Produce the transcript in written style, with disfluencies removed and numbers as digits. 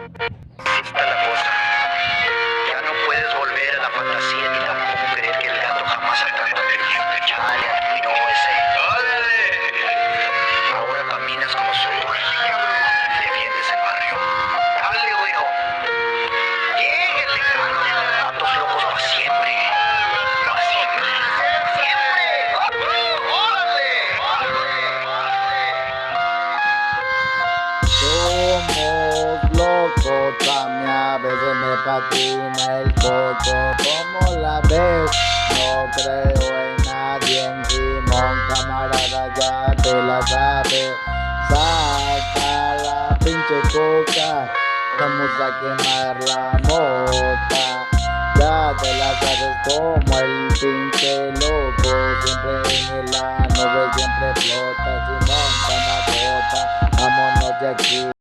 Está la cosa. Ya no puedes volver a la fantasía ni tampoco creer que el gato jamás atrapó a tu hija. Chale, no ese. ¡Órale! Ahora caminas como Superman. Defiendes el barrio. ¡Dale, güero! ¡Lléguenle, caro! Gatos locos para siempre. Para siempre. ¡Siempre! ¡Órale! Somos locos, a mí a veces me patina el coco. ¿Cómo la ves? No creo en nadie, en Simón, camarada, ya te la sabes. Saca la pinche coca, vamos a quemar la mota. Ya te la sabes como el pinche loco, siempre en la nube, siempre flota. Simón, camarota, vámonos de aquí.